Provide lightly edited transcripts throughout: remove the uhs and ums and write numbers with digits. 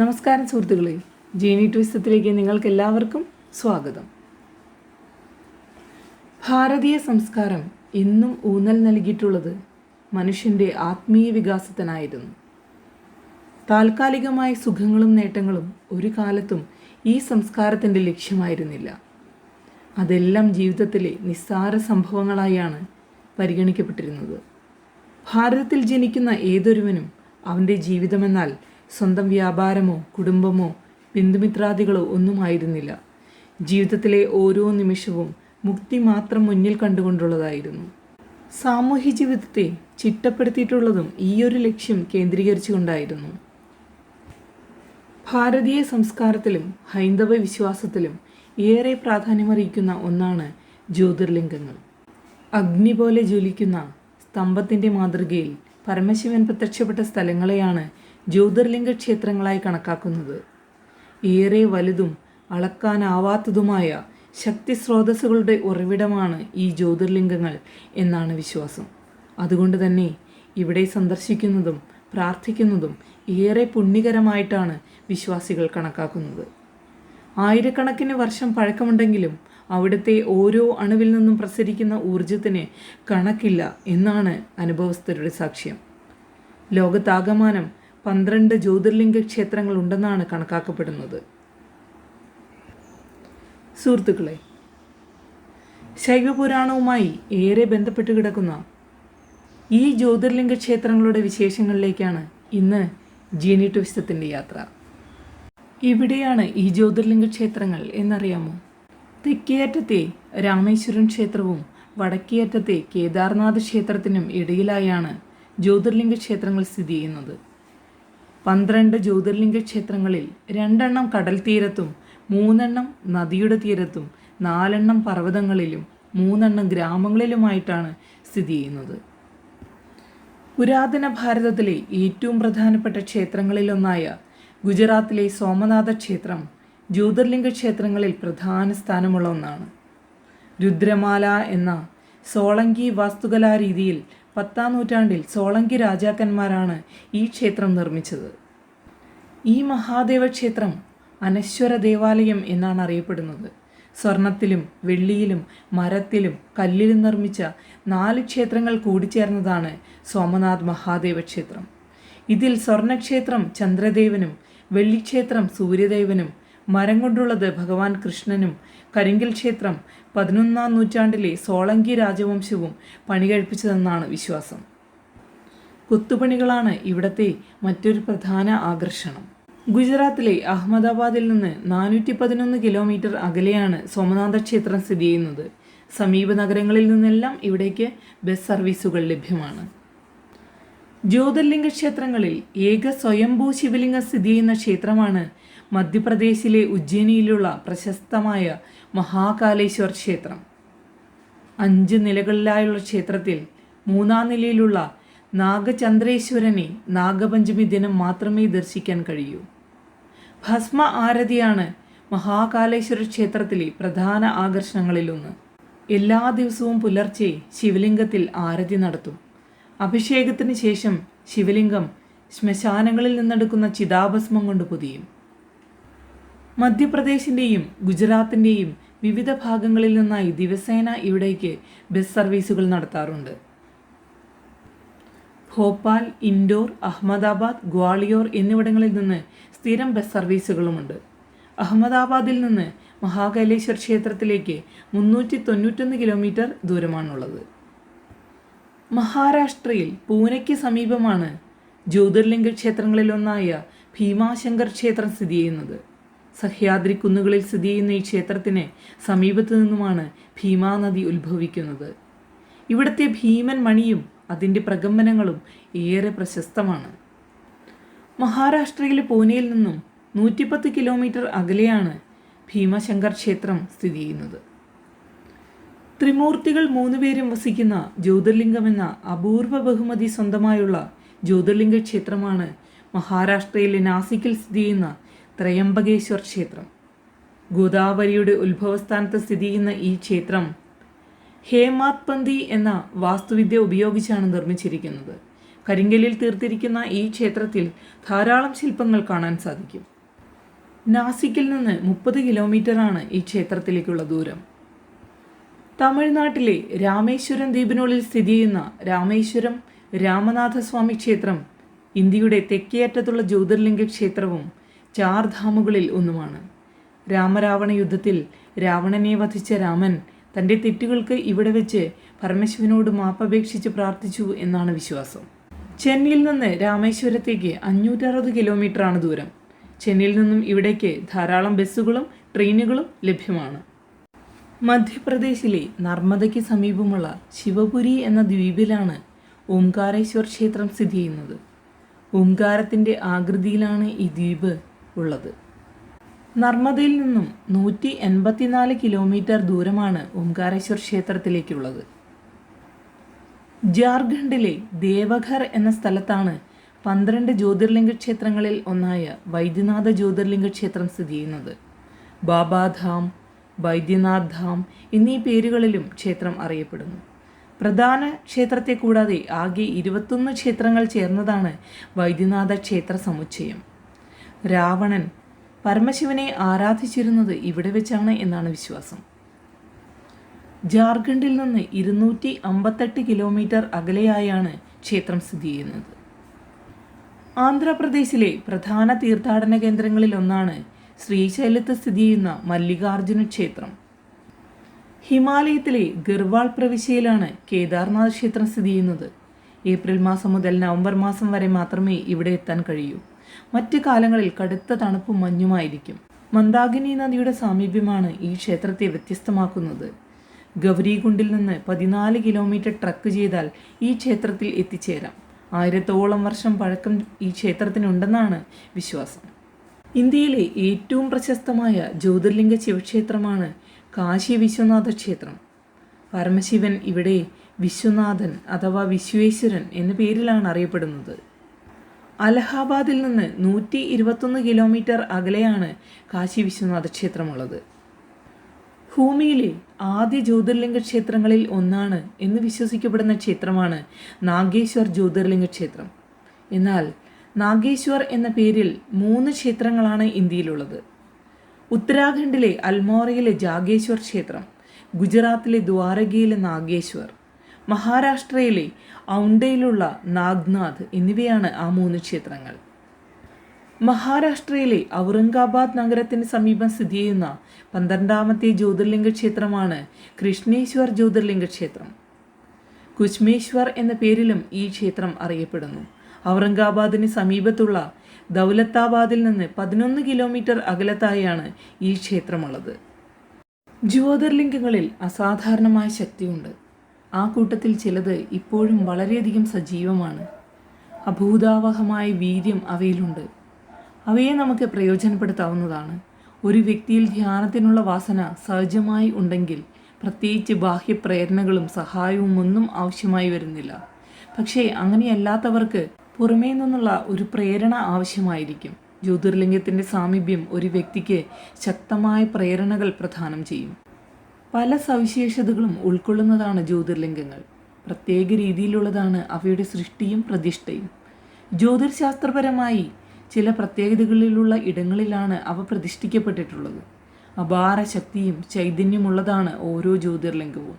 നമസ്കാരം സുഹൃത്തുക്കളെ, ജീനി ട്വിസ്റ്റത്തിലേക്ക് നിങ്ങൾക്ക് എല്ലാവർക്കും സ്വാഗതം. ഭാരതീയ സംസ്കാരം എന്നും ഊന്നൽ നൽകിയിട്ടുള്ളത് മനുഷ്യൻ്റെ ആത്മീയ വികാസത്തിനായിരുന്നു. താൽക്കാലികമായ സുഖങ്ങളും നേട്ടങ്ങളും ഒരു കാലത്തും ഈ സംസ്കാരത്തിൻ്റെ ലക്ഷ്യമായിരുന്നില്ല. അതെല്ലാം ജീവിതത്തിലെ നിസ്സാര സംഭവങ്ങളായാണ് പരിഗണിക്കപ്പെട്ടിരുന്നത്. ഭാരതത്തിൽ ജനിക്കുന്ന ഏതൊരുവനും അവൻ്റെ ജീവിതമെന്നാൽ സ്വന്തം വ്യാപാരമോ കുടുംബമോ ബന്ധുമിത്രാദികളോ ഒന്നുമായിരുന്നില്ല. ജീവിതത്തിലെ ഓരോ നിമിഷവും മുക്തി മാത്രം മുന്നിൽ കണ്ടുകൊണ്ടുള്ളതായിരുന്നു. സാമൂഹ്യ ജീവിതത്തെ ചിട്ടപ്പെടുത്തിയിട്ടുള്ളതും ഈയൊരു ലക്ഷ്യം കേന്ദ്രീകരിച്ചുകൊണ്ടായിരുന്നു. ഭാരതീയ സംസ്കാരത്തിലും ഹൈന്ദവ വിശ്വാസത്തിലും ഏറെ പ്രാധാന്യമറിയിക്കുന്ന ഒന്നാണ് ജ്യോതിർലിംഗങ്ങൾ. അഗ്നി പോലെ ജ്വലിക്കുന്ന സ്തംഭത്തിൻ്റെ മാതൃകയിൽ പരമശിവൻ പ്രത്യക്ഷപ്പെട്ട സ്ഥലങ്ങളെയാണ് ജ്യോതിർലിംഗ ക്ഷേത്രങ്ങളായി കണക്കാക്കുന്നത്. ഏറെ വലുതും അളക്കാനാവാത്തതുമായ ശക്തി സ്രോതസ്സുകളുടെ ഉറവിടമാണ് ഈ ജ്യോതിർലിംഗങ്ങൾ എന്നാണ് വിശ്വാസം. അതുകൊണ്ട് തന്നെ ഇവിടെ സന്ദർശിക്കുന്നതും പ്രാർത്ഥിക്കുന്നതും ഏറെ പുണ്യകരമായിട്ടാണ് വിശ്വാസികൾ കണക്കാക്കുന്നത്. ആയിരക്കണക്കിന് വർഷം പഴക്കമുണ്ടെങ്കിലും അവിടുത്തെ ഓരോ അണുവിൽ നിന്നും പ്രസരിക്കുന്ന ഊർജത്തിന് കണക്കില്ല എന്നാണ് അനുഭവസ്ഥരുടെ സാക്ഷ്യം. ലോകത്താകമാനം 12 ജ്യോതിർലിംഗ ക്ഷേത്രങ്ങൾ ഉണ്ടെന്നാണ് കണക്കാക്കപ്പെടുന്നത്. സുഹൃത്തുക്കളെ, ശൈവപുരാണവുമായി ഏറെ ബന്ധപ്പെട്ട് കിടക്കുന്ന ഈ ജ്യോതിർലിംഗ ക്ഷേത്രങ്ങളുടെ വിശേഷങ്ങളിലേക്കാണ് ഇന്ന് ജീനി ട്വിസ്റ്റത്തിൻ്റെ യാത്ര. ഇവിടെയാണ് ഈ ജ്യോതിർലിംഗ ക്ഷേത്രങ്ങൾ എന്നറിയാമോ? തെക്കേയറ്റത്തെ രാമേശ്വരം ക്ഷേത്രവും വടക്കേയറ്റത്തെ കേദാർനാഥ് ക്ഷേത്രത്തിനും ഇടയിലായാണ് ജ്യോതിർലിംഗ ക്ഷേത്രങ്ങൾ സ്ഥിതി ചെയ്യുന്നത്. 12 ജ്യോതിർലിംഗ ക്ഷേത്രങ്ങളിൽ 2 കടൽ തീരത്തും 3 നദിയുടെ തീരത്തും 4 പർവ്വതങ്ങളിലും 3 ഗ്രാമങ്ങളിലുമായിട്ടാണ് സ്ഥിതി ചെയ്യുന്നത്. പുരാതന ഭാരതത്തിലെ ഏറ്റവും പ്രധാനപ്പെട്ട ക്ഷേത്രങ്ങളിലൊന്നായ ഗുജറാത്തിലെ സോമനാഥ ക്ഷേത്രം ജ്യോതിർലിംഗ ക്ഷേത്രങ്ങളിൽ പ്രധാന സ്ഥാനമുള്ള ഒന്നാണ്. രുദ്രമാല എന്ന സോളങ്കി വാസ്തുകലാരീതിയിൽ 10ാം നൂറ്റാണ്ടിൽ സോളങ്കി രാജാക്കന്മാരാണ് ഈ ക്ഷേത്രം നിർമ്മിച്ചത്. ഈ മഹാദേവ ക്ഷേത്രം അനശ്വര ദേവാലയം എന്നാണ് അറിയപ്പെടുന്നത്. സ്വർണത്തിലും വെള്ളിയിലും മരത്തിലും കല്ലിലും നിർമ്മിച്ച 4 ക്ഷേത്രങ്ങൾ കൂടിച്ചേർന്നതാണ് സോമനാഥ് മഹാദേവ ക്ഷേത്രം. ഇതിൽ സ്വർണക്ഷേത്രം ചന്ദ്രദേവനും വെള്ളിക്ഷേത്രം സൂര്യദേവനും മരം കൊണ്ടുള്ളത് ഭഗവാൻ കൃഷ്ണനും കരിങ്കൽ ക്ഷേത്രം 11ാം നൂറ്റാണ്ടിലെ സോളങ്കി രാജവംശവും പണികഴിപ്പിച്ചതെന്നാണ് വിശ്വാസം. കൊത്തുപണികളാണ് ഇവിടത്തെ മറ്റൊരു പ്രധാന ആകർഷണം. ഗുജറാത്തിലെ അഹമ്മദാബാദിൽ നിന്ന് 411 കിലോമീറ്റർ അകലെയാണ് സോമനാഥ ക്ഷേത്രം സ്ഥിതി ചെയ്യുന്നത്. സമീപ നഗരങ്ങളിൽ നിന്നെല്ലാം ഇവിടേക്ക് ബസ് സർവീസുകൾ ലഭ്യമാണ്. ജ്യോതിർലിംഗ ക്ഷേത്രങ്ങളിൽ ഏക സ്വയംഭൂ ശിവലിംഗം സ്ഥിതി ചെയ്യുന്ന ക്ഷേത്രമാണ് മധ്യപ്രദേശിലെ ഉജ്ജയിനിയിലുള്ള പ്രശസ്തമായ മഹാകാലേശ്വർ ക്ഷേത്രം. 5 നിലകളിലായുള്ള ക്ഷേത്രത്തിൽ 3ാം നിലയിലുള്ള നാഗചന്ദ്രേശ്വരനെ നാഗപഞ്ചമി ദിനം മാത്രമേ ദർശിക്കാൻ കഴിയൂ. ഭസ്മ ആരതിയാണ് മഹാകാലേശ്വര ക്ഷേത്രത്തിലെ പ്രധാന ആകർഷണങ്ങളിലൊന്ന്. എല്ലാ ദിവസവും പുലർച്ചെ ശിവലിംഗത്തിൽ ആരതി നടത്തും. അഭിഷേകത്തിന് ശേഷം ശിവലിംഗം ശ്മശാനങ്ങളിൽ നിന്നെടുക്കുന്ന ചിതാഭസ്മം കൊണ്ട് പൊതിയും. മധ്യപ്രദേശിൻ്റെയും ഗുജറാത്തിൻ്റെയും വിവിധ ഭാഗങ്ങളിൽ നിന്നായി ദിവസേന ഇവിടേക്ക് ബസ് സർവീസുകൾ നടത്താറുണ്ട്. ഭോപ്പാൽ, ഇൻഡോർ, അഹമ്മദാബാദ്, ഗ്വാളിയോർ എന്നിവിടങ്ങളിൽ നിന്ന് സ്ഥിരം ബസ് സർവീസുകളുമുണ്ട്. അഹമ്മദാബാദിൽ നിന്ന് മഹാകാലേശ്വർ ക്ഷേത്രത്തിലേക്ക് 391 കിലോമീറ്റർ ദൂരമാണുള്ളത്. മഹാരാഷ്ട്രയിൽ പൂനെയ്ക്ക് സമീപമാണ് ജ്യോതിർലിംഗ ക്ഷേത്രങ്ങളിലൊന്നായ ഭീമാശങ്കർ ക്ഷേത്രം സ്ഥിതി ചെയ്യുന്നത്. സഹ്യാദ്രി കുന്നുകളിൽ സ്ഥിതി ചെയ്യുന്ന ഈ ക്ഷേത്രത്തിന് സമീപത്തു നിന്നുമാണ് ഭീമാ നദി ഉത്ഭവിക്കുന്നത്. ഇവിടുത്തെ ഭീമൻ മണിയും അതിൻ്റെ പ്രകമ്പനങ്ങളും ഏറെ പ്രശസ്തമാണ്. മഹാരാഷ്ട്രയിലെ പൂനെയിൽ നിന്നും 110 കിലോമീറ്റർ അകലെയാണ് ഭീമശങ്കർ ക്ഷേത്രം സ്ഥിതി ചെയ്യുന്നത്. ത്രിമൂർത്തികൾ 3 പേരും വസിക്കുന്ന ജ്യോതിർലിംഗമെന്ന അപൂർവ ബഹുമതി സ്വന്തമായുള്ള ജ്യോതിർലിംഗ ക്ഷേത്രമാണ് മഹാരാഷ്ട്രയിലെ നാസിക്കിൽ സ്ഥിതി ചെയ്യുന്ന ത്രയംബകേശ്വർ ക്ഷേത്രം. ഗോദാവരിയുടെ ഉത്ഭവസ്ഥാനത്ത് സ്ഥിതി ചെയ്യുന്ന ഈ ക്ഷേത്രം ഹേമാത്പന്തി എന്ന വാസ്തുവിദ്യ ഉപയോഗിച്ചാണ് നിർമ്മിച്ചിരിക്കുന്നത്. കരിങ്കല്ലിൽ തീർത്തിരിക്കുന്ന ഈ ക്ഷേത്രത്തിൽ ധാരാളം ശില്പങ്ങൾ കാണാൻ സാധിക്കും. നാസിക്കിൽ നിന്ന് 30 കിലോമീറ്ററാണ് ഈ ക്ഷേത്രത്തിലേക്കുള്ള ദൂരം. തമിഴ്നാട്ടിലെ രാമേശ്വരം ദ്വീപിനുള്ളിൽ സ്ഥിതി ചെയ്യുന്ന രാമേശ്വരം രാമനാഥസ്വാമി ക്ഷേത്രം ഇന്ത്യയുടെ തെക്കേ അറ്റത്തുള്ള ജ്യോതിർലിംഗ ക്ഷേത്രവും ചാർധാമുകളിൽ ഒന്നുമാണ്. രാമരാവണ യുദ്ധത്തിൽ രാവണനെ വധിച്ച രാമൻ തൻ്റെ തെറ്റുകൾക്ക് ഇവിടെ വെച്ച് പരമശിവനോട് മാപ്പപേക്ഷിച്ച് പ്രാർത്ഥിച്ചു എന്നാണ് വിശ്വാസം. ചെന്നൈയിൽ നിന്ന് രാമേശ്വരത്തേക്ക് 560 കിലോമീറ്ററാണ് ദൂരം. ചെന്നൈയിൽ നിന്നും ഇവിടേക്ക് ധാരാളം ബസ്സുകളും ട്രെയിനുകളും ലഭ്യമാണ്. മധ്യപ്രദേശിലെ നർമ്മദയ്ക്ക് സമീപമുള്ള ശിവപുരി എന്ന ദ്വീപിലാണ് ഓംകാരേശ്വർ ക്ഷേത്രം സ്ഥിതി ചെയ്യുന്നത്. ഓംകാരത്തിൻ്റെ ആകൃതിയിലാണ് ഈ ദ്വീപ് ഉള്ളത്. നർമ്മദയിൽ നിന്നും 184 കിലോമീറ്റർ ദൂരമാണ് ഓംകാരേശ്വർ ക്ഷേത്രത്തിലേക്കുള്ളത്. ജാർഖണ്ഡിലെ ദേവഘർ എന്ന സ്ഥലത്താണ് 12 ജ്യോതിർലിംഗ ക്ഷേത്രങ്ങളിൽ ഒന്നായ വൈദ്യനാഥ ജ്യോതിർലിംഗ ക്ഷേത്രം സ്ഥിതി ചെയ്യുന്നത്. ബാബാധാം, വൈദ്യനാഥ് ധാം എന്നീ പേരുകളിലും ക്ഷേത്രം അറിയപ്പെടുന്നു. പ്രധാന ക്ഷേത്രത്തെ കൂടാതെ ആകെ 21 ക്ഷേത്രങ്ങൾ ചേർന്നതാണ് വൈദ്യനാഥ ക്ഷേത്ര സമുച്ചയം. രാവണൻ പരമശിവനെ ആരാധിച്ചിരുന്നത് ഇവിടെ വെച്ചാണ് എന്നാണ് വിശ്വാസം. ജാർഖണ്ഡിൽ നിന്ന് 258 കിലോമീറ്റർ അകലെയായാണ് ക്ഷേത്രം സ്ഥിതി ചെയ്യുന്നത്. ആന്ധ്രാപ്രദേശിലെ പ്രധാന തീർത്ഥാടന കേന്ദ്രങ്ങളിൽ ഒന്നാണ് ശ്രീശൈലത്ത് സ്ഥിതി ചെയ്യുന്ന മല്ലികാർജുന ക്ഷേത്രം. ഹിമാലയത്തിലെ ഗർവാൾ പ്രവിശ്യയിലാണ് കേദാർനാഥ് ക്ഷേത്രം സ്ഥിതി ചെയ്യുന്നത്. ഏപ്രിൽ മാസം മുതൽ നവംബർ മാസം വരെ മാത്രമേ ഇവിടെ എത്താൻ കഴിയൂ. മറ്റ് കാലങ്ങളിൽ കടുത്ത തണുപ്പും മഞ്ഞുമായിരിക്കും. മന്ദാകിനി നദിയുടെ സാമീപ്യമാണ് ഈ ക്ഷേത്രത്തെ വ്യത്യസ്തമാക്കുന്നത്. ഗൗരികുണ്ടിൽ നിന്ന് 14 കിലോമീറ്റർ ട്രക്ക് ചെയ്താൽ ഈ ക്ഷേത്രത്തിൽ എത്തിച്ചേരാം. 1000ഓളം വർഷം പഴക്കം ഈ ക്ഷേത്രത്തിനുണ്ടെന്നാണ് വിശ്വാസം. ഇന്ത്യയിലെ ഏറ്റവും പ്രശസ്തമായ ജ്യോതിർലിംഗ ശിവക്ഷേത്രമാണ് കാശി വിശ്വനാഥ ക്ഷേത്രം. പരമശിവൻ ഇവിടെ വിശ്വനാഥൻ അഥവാ വിശ്വേശ്വരൻ എന്ന പേരിലാണ് അറിയപ്പെടുന്നത്. അലഹാബാദിൽ നിന്ന് 121 കിലോമീറ്റർ അകലെയാണ് കാശി വിശ്വനാഥ ക്ഷേത്രമുള്ളത്. ഭൂമിയിലെ ആദ്യ ജ്യോതിർലിംഗ ക്ഷേത്രങ്ങളിൽ ഒന്നാണ് എന്ന് വിശ്വസിക്കപ്പെടുന്ന ക്ഷേത്രമാണ് നാഗേശ്വർ ജ്യോതിർലിംഗ ക്ഷേത്രം. എന്നാൽ നാഗേശ്വർ എന്ന പേരിൽ 3 ക്ഷേത്രങ്ങളാണ് ഇന്ത്യയിലുള്ളത്. ഉത്തരാഖണ്ഡിലെ അൽമോറയിലെ ജാഗേശ്വർ ക്ഷേത്രം, ഗുജറാത്തിലെ ദ്വാരകയിലെ നാഗേശ്വർ, മഹാരാഷ്ട്രയിലെ ഔണ്ടയിലുള്ള നാഗ്നാഥ് എന്നിവയാണ് ആ 3 ക്ഷേത്രങ്ങൾ. മഹാരാഷ്ട്രയിലെ ഔറംഗാബാദ് നഗരത്തിന് സമീപം സ്ഥിതി ചെയ്യുന്ന 12ാമത്തെ ജ്യോതിർലിംഗ ക്ഷേത്രമാണ് കൃഷ്ണേശ്വർ ജ്യോതിർലിംഗ ക്ഷേത്രം. കുച്മേശ്വർ എന്ന പേരിലും ഈ ക്ഷേത്രം അറിയപ്പെടുന്നു. ഔറംഗാബാദിന് സമീപത്തുള്ള ദൗലത്താബാദിൽ നിന്ന് 11 കിലോമീറ്റർ അകലത്തായാണ് ഈ ക്ഷേത്രമുള്ളത്. ജ്യോതിർലിംഗങ്ങളിൽ അസാധാരണമായ ശക്തിയുണ്ട്. ആ കൂട്ടത്തിൽ ചിലത് ഇപ്പോഴും വളരെയധികം സജീവമാണ്. അഭൂതാവഹമായ വീര്യം അവയിലുണ്ട്. അവയെ നമുക്ക് പ്രയോജനപ്പെടുത്താവുന്നതാണ്. ഒരു വ്യക്തിയിൽ ധ്യാനത്തിനുള്ള വാസന സഹജമായി ഉണ്ടെങ്കിൽ പ്രത്യേകിച്ച് ബാഹ്യപ്രേരണകളും സഹായവും ഒന്നും ആവശ്യമായി വരുന്നില്ല. പക്ഷേ അങ്ങനെയല്ലാത്തവർക്ക് പുറമേ നിന്നുള്ള ഒരു പ്രേരണ ആവശ്യമായിരിക്കും. ജ്യോതിർലിംഗത്തിൻ്റെ സാമീപ്യം ഒരു വ്യക്തിക്ക് ശക്തമായ പ്രേരണകൾ പ്രദാനം ചെയ്യും. പല സവിശേഷതകളും ഉൾക്കൊള്ളുന്നതാണ് ജ്യോതിർലിംഗങ്ങൾ. പ്രത്യേക രീതിയിലുള്ളതാണ് അവയുടെ സൃഷ്ടിയും പ്രതിഷ്ഠയും. ജ്യോതിർശാസ്ത്രപരമായി ചില പ്രത്യേകതകളിലുള്ള ഇടങ്ങളിലാണ് അവ പ്രതിഷ്ഠിക്കപ്പെട്ടിട്ടുള്ളത്. അപാര ശക്തിയും ചൈതന്യമുള്ളതാണ് ഓരോ ജ്യോതിർലിംഗവും.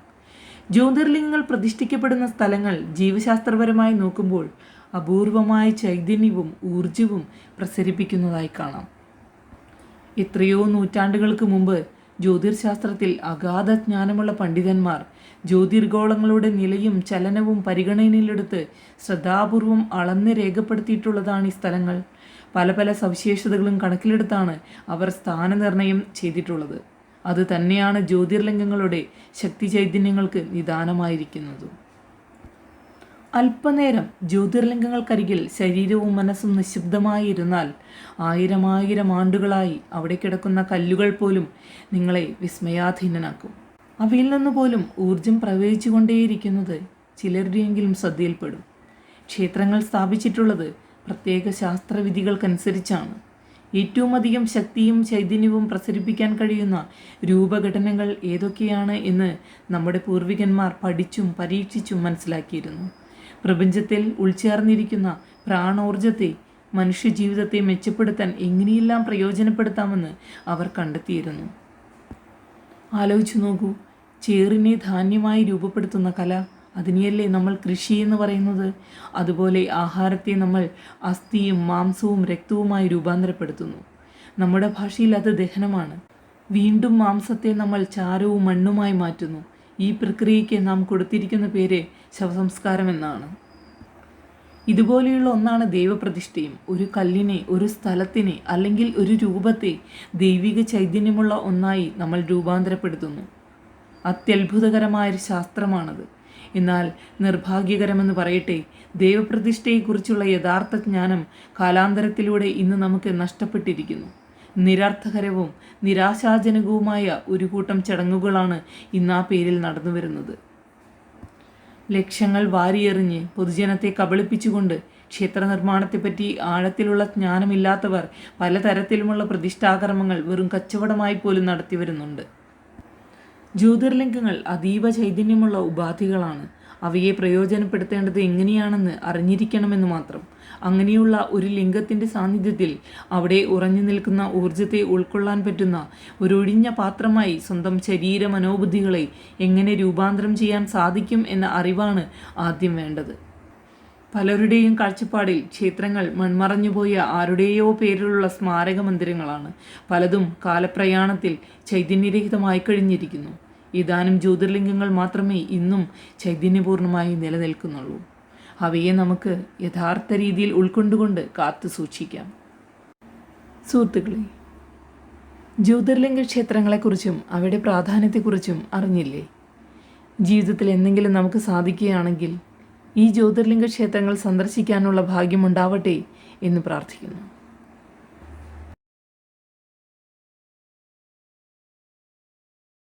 ജ്യോതിർലിംഗങ്ങൾ പ്രതിഷ്ഠിക്കപ്പെടുന്ന സ്ഥലങ്ങൾ ജീവശാസ്ത്രപരമായി നോക്കുമ്പോൾ അപൂർവമായ ചൈതന്യവും ഊർജവും പ്രസരിപ്പിക്കുന്നതായി കാണാം. എത്രയോ നൂറ്റാണ്ടുകൾക്ക് മുമ്പ് ജ്യോതിർശാസ്ത്രത്തിൽ അഗാധ ജ്ഞാനമുള്ള പണ്ഡിതന്മാർ ജ്യോതിർഗോളങ്ങളുടെ നിലയും ചലനവും പരിഗണനയിലെടുത്ത് ശ്രദ്ധാപൂർവം അളന്ന് രേഖപ്പെടുത്തിയിട്ടുള്ളതാണ് ഈ സ്ഥലങ്ങൾ. പല പല സവിശേഷതകളും കണക്കിലെടുത്താണ് അവർ സ്ഥാനനിർണയം ചെയ്തിട്ടുള്ളത്. അത് തന്നെയാണ് ജ്യോതിർലിംഗങ്ങളുടെ ശക്തി ചൈതന്യങ്ങൾക്ക് നിദാനമായിരിക്കുന്നത്. അല്പനേരം ജ്യോതിർലിംഗങ്ങൾക്കരികിൽ ശരീരവും മനസ്സും നിശബ്ദമായി ഇരുന്നാൽ 1000 ആണ്ടുകളായി അവിടെ കിടക്കുന്ന കല്ലുകൾ പോലും നിങ്ങളെ വിസ്മയാധീനനാക്കും. അവയിൽ നിന്ന് പോലും ഊർജം പ്രവഹിച്ചുകൊണ്ടേയിരിക്കുന്നത് ചിലരുടെയെങ്കിലും ശ്രദ്ധയിൽപ്പെടും. ക്ഷേത്രങ്ങൾ സ്ഥാപിച്ചിട്ടുള്ളത് പ്രത്യേക ശാസ്ത്രവിധികൾക്കനുസരിച്ചാണ്. ഏറ്റവും അധികം ശക്തിയും ചൈതന്യവും പ്രസരിപ്പിക്കാൻ കഴിയുന്ന രൂപഘടനകൾ ഏതൊക്കെയാണ് എന്ന് നമ്മുടെ പൂർവികന്മാർ പഠിച്ചും പരീക്ഷിച്ചും മനസ്സിലാക്കിയിരുന്നു. പ്രപഞ്ചത്തിൽ ഉൾച്ചേർന്നിരിക്കുന്ന പ്രാണോർജത്തെ മനുഷ്യജീവിതത്തെ മെച്ചപ്പെടുത്താൻ എങ്ങനെയെല്ലാം പ്രയോജനപ്പെടുത്താമെന്ന് അവർ കണ്ടെത്തിയിരുന്നു. ആലോചിച്ചു നോക്കൂ, ചേറിനെ ധാന്യമായി രൂപപ്പെടുത്തുന്ന കല, അതിനെയല്ലേ നമ്മൾ കൃഷി എന്ന് പറയുന്നത്. അതുപോലെ ആഹാരത്തെ നമ്മൾ അസ്ഥിയും മാംസവും രക്തവുമായി രൂപാന്തരപ്പെടുത്തുന്നു. നമ്മുടെ ഭാഷയിൽ അത് ദഹനമാണ്. വീണ്ടും മാംസത്തെ നമ്മൾ ചാരവും മണ്ണുമായി മാറ്റുന്നു. ഈ പ്രക്രിയയ്ക്ക് നാം കൊടുത്തിരിക്കുന്ന പേര് ശവസംസ്കാരം എന്നാണ്. ഇതുപോലെയുള്ള ഒന്നാണ് ദൈവപ്രതിഷ്ഠയും. ഒരു കല്ലിനെ, ഒരു സ്ഥലത്തിനെ അല്ലെങ്കിൽ ഒരു രൂപത്തെ ദൈവിക ചൈതന്യമുള്ള ഒന്നായി നമ്മൾ രൂപാന്തരപ്പെടുത്തുന്നു. അത്യത്ഭുതകരമായൊരു ശാസ്ത്രമാണത്. എന്നാൽ നിർഭാഗ്യകരമെന്ന് പറയട്ടെ, ദൈവപ്രതിഷ്ഠയെക്കുറിച്ചുള്ള യഥാർത്ഥ ജ്ഞാനം കാലാന്തരത്തിലൂടെ ഇന്ന് നമുക്ക് നഷ്ടപ്പെട്ടിരിക്കുന്നു. നിരർത്ഥകരവും നിരാശാജനകവുമായ ഒരു കൂട്ടം ചടങ്ങുകളാണ് ഇന്ന് ആ പേരിൽ നടന്നു വരുന്നത്. ലക്ഷങ്ങൾ വാരിയെറിഞ്ഞ് പൊതുജനത്തെ കബളിപ്പിച്ചുകൊണ്ട് ക്ഷേത്ര നിർമ്മാണത്തെപ്പറ്റി ആഴത്തിലുള്ള ജ്ഞാനമില്ലാത്തവർ പലതരത്തിലുമുള്ള പ്രതിഷ്ഠാകർമ്മങ്ങൾ വെറും കച്ചവടമായി പോലും നടത്തി വരുന്നുണ്ട്. ജ്യോതിർലിംഗങ്ങൾ അതീവ ചൈതന്യമുള്ള ഉപാധികളാണ്. അവയെ പ്രയോജനപ്പെടുത്തേണ്ടത് എങ്ങനെയാണെന്ന് അറിഞ്ഞിരിക്കണമെന്ന് മാത്രം. അങ്ങനെയുള്ള ഒരു ലിംഗത്തിൻ്റെ സാന്നിധ്യത്തിൽ അവിടെ ഉറഞ്ഞു നിൽക്കുന്ന ഊർജത്തെ ഉൾക്കൊള്ളാൻ പറ്റുന്ന ഒരൊഴിഞ്ഞ പാത്രമായി സ്വന്തം ശരീര മനോബുദ്ധികളെ എങ്ങനെ രൂപാന്തരം ചെയ്യാൻ സാധിക്കും എന്ന അറിവാണ് ആദ്യം വേണ്ടത്. പലരുടെയും കാഴ്ചപ്പാടിൽ ക്ഷേത്രങ്ങൾ മൺമറഞ്ഞുപോയ ആരുടെയോ പേരിലുള്ള സ്മാരക മന്ദിരങ്ങളാണ്. പലതും കാലപ്രയാണത്തിൽ ചൈതന്യരഹിതമായി കഴിഞ്ഞിരിക്കുന്നു. ഏതാനും ജ്യോതിർലിംഗങ്ങൾ മാത്രമേ ഇന്നും ചൈതന്യപൂർണമായി നിലനിൽക്കുന്നുള്ളൂ. അവയെ നമുക്ക് യഥാർത്ഥ രീതിയിൽ ഉൾക്കൊണ്ടുകൊണ്ട് കാത്തു സൂക്ഷിക്കാം. സുഹൃത്തുക്കളെ, ജ്യോതിർലിംഗ ക്ഷേത്രങ്ങളെക്കുറിച്ചും അവയുടെ പ്രാധാന്യത്തെക്കുറിച്ചും അറിഞ്ഞില്ലേ? ജീവിതത്തിൽ എന്തെങ്കിലും നമുക്ക് സാധിക്കുകയാണെങ്കിൽ ഈ ജ്യോതിർലിംഗ ക്ഷേത്രങ്ങൾ സന്ദർശിക്കാനുള്ള ഭാഗ്യമുണ്ടാവട്ടെ എന്ന് പ്രാർത്ഥിക്കുന്നു.